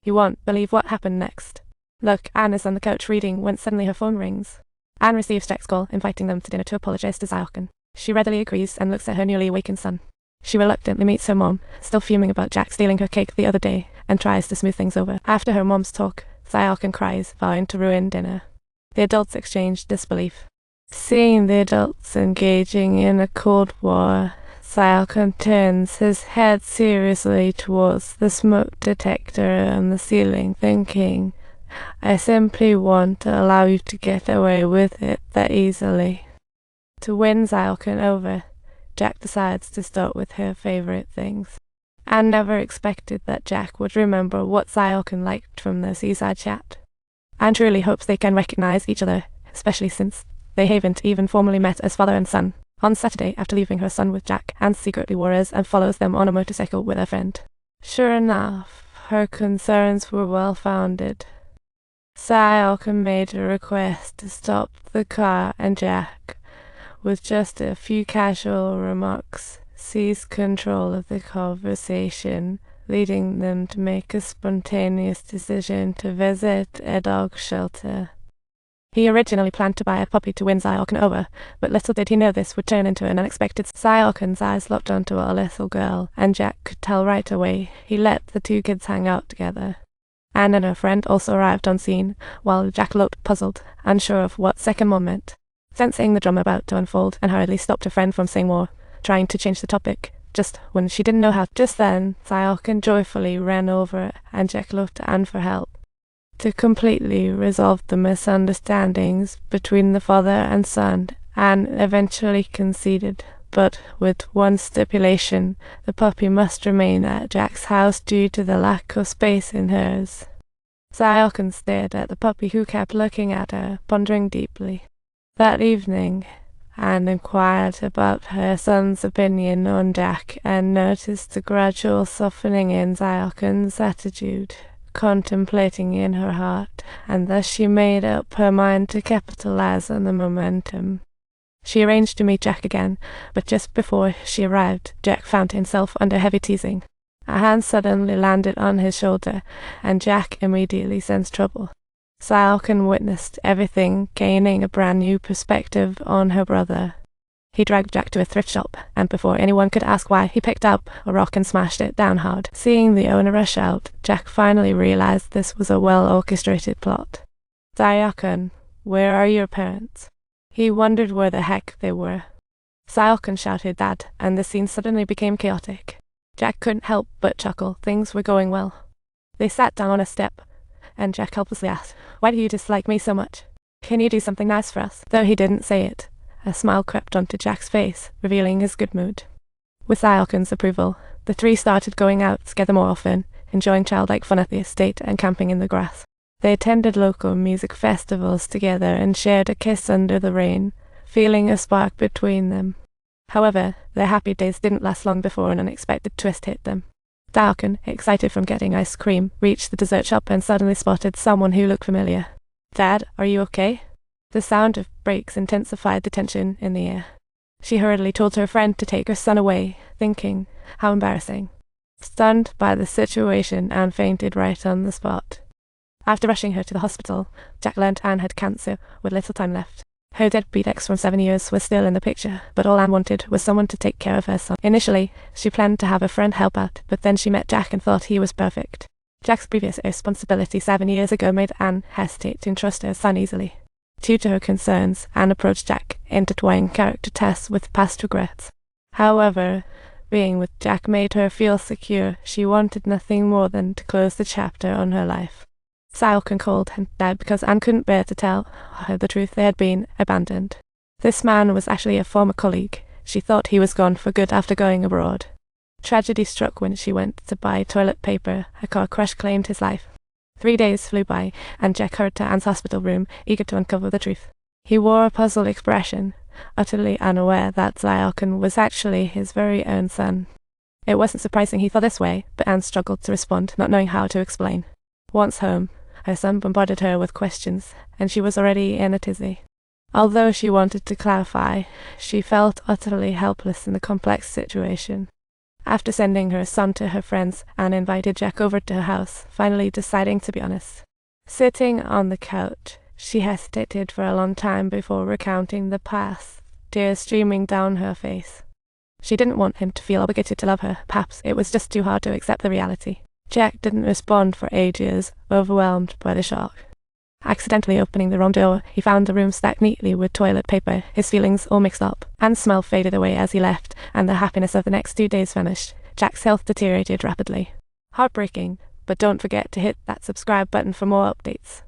You won't believe what happened next. Look, Anne is on the couch reading when suddenly her phone rings. Anne receives Jack's call inviting them to dinner to apologize to Zyokon. She readily agrees and looks at her newly awakened son. She reluctantly meets her mom, still fuming about Jack stealing her cake the other day, and tries to smooth things over. After her mom's talk, Zyokon cries, vowing to ruin dinner. The adults exchange disbelief. Seeing the adults engaging in a cold war, Zyokon turns his head seriously towards the smoke detector on the ceiling, thinking, I simply want to allow you to get away with it that easily. To win Zyokon over, Jack decides to start with her favorite things. Anne never expected that Jack would remember what Zyokon liked from the seaside chat. Anne truly hopes they can recognize each other, especially since they haven't even formally met as father and son. On Saturday, after leaving her son with Jack, Anne secretly worries and follows them on a motorcycle with a friend. Sure enough, her concerns were well-founded. Zyokon made a request to stop the car, and Jack, with just a few casual remarks, seized control of the conversation, leading them to make a spontaneous decision to visit a dog shelter. He originally planned to buy a puppy to win Zyokon over, but little did he know this would turn into an unexpected. Zyokon's eyes locked onto a little girl, and Jack could tell right away. He let the two kids hang out together. Anne and her friend also arrived on scene, while Jack looked puzzled, unsure of what second mom meant. Sensing the drama about to unfold, and hurriedly stopped her friend from saying more, trying to change the topic, just when she didn't know how. Just then, Zyokon joyfully ran over, and Jack looked to Anne for help. To completely resolve the misunderstandings between the father and son, Anne eventually conceded, but with one stipulation: the puppy must remain at Jack's house due to the lack of space in hers. Zyokon stared at the puppy, who kept looking at her, pondering deeply. That evening, Anne inquired about her son's opinion on Jack and noticed a gradual softening in Zyokon's attitude, contemplating in her heart, and thus she made up her mind to capitalize on the momentum. She arranged to meet Jack again, but just before she arrived, Jack found himself under heavy teasing. A hand suddenly landed on his shoulder, and Jack immediately sensed trouble. Zyokon witnessed everything, gaining a brand new perspective on her brother. He dragged Jack to a thrift shop, and before anyone could ask why, he picked up a rock and smashed it down hard. Seeing the owner rush out, Jack finally realized this was a well-orchestrated plot. Zyokon, where are your parents? He wondered where the heck they were. Zyokon shouted Dad, and the scene suddenly became chaotic. Jack couldn't help but chuckle. Things were going well. They sat down on a step, and Jack helplessly asked, Why do you dislike me so much? Can you do something nice for us? Though he didn't say it, a smile crept onto Jack's face, revealing his good mood. With Zyokon's approval, the three started going out together more often, enjoying childlike fun at the estate and camping in the grass. They attended local music festivals together and shared a kiss under the rain, feeling a spark between them. However, their happy days didn't last long before an unexpected twist hit them. Zyokon, excited from getting ice cream, reached the dessert shop and suddenly spotted someone who looked familiar. Dad, are you okay? The sound of brakes intensified the tension in the air. She hurriedly told her friend to take her son away, thinking, how embarrassing. Stunned by the situation, Anne fainted right on the spot. After rushing her to the hospital, Jack learned Anne had cancer with little time left. Her deadbeat ex from 7 years was still in the picture, but all Anne wanted was someone to take care of her son. Initially, she planned to have a friend help out, but then she met Jack and thought he was perfect. Jack's previous irresponsibility 7 years ago made Anne hesitate to entrust her son easily. Due to her concerns, Anne approached Jack, intertwining character tests with past regrets. However, being with Jack made her feel secure. She wanted nothing more than to close the chapter on her life. Zyokon called and died because Anne couldn't bear to tell her the truth. They had been abandoned. This man was actually a former colleague. She thought he was gone for good after going abroad. Tragedy struck when she went to buy toilet paper. A car crash claimed his life. 3 days flew by, and Jack hurried to Anne's hospital room, eager to uncover the truth. He wore a puzzled expression, utterly unaware that Zyokon was actually his very own son. It wasn't surprising he thought this way, but Anne struggled to respond, not knowing how to explain. Once home, her son bombarded her with questions, and she was already in a tizzy. Although she wanted to clarify, she felt utterly helpless in the complex situation. After sending her son to her friends, Anne invited Jack over to her house, finally deciding to be honest. Sitting on the couch, she hesitated for a long time before recounting the past, tears streaming down her face. She didn't want him to feel obligated to love her. Perhaps it was just too hard to accept the reality. Jack didn't respond for ages, overwhelmed by the shock. Accidentally opening the wrong door, he found the room stacked neatly with toilet paper, his feelings all mixed up. Anne's smile faded away as he left, and the happiness of the next 2 days vanished. Jack's health deteriorated rapidly. Heartbreaking, but don't forget to hit that subscribe button for more updates.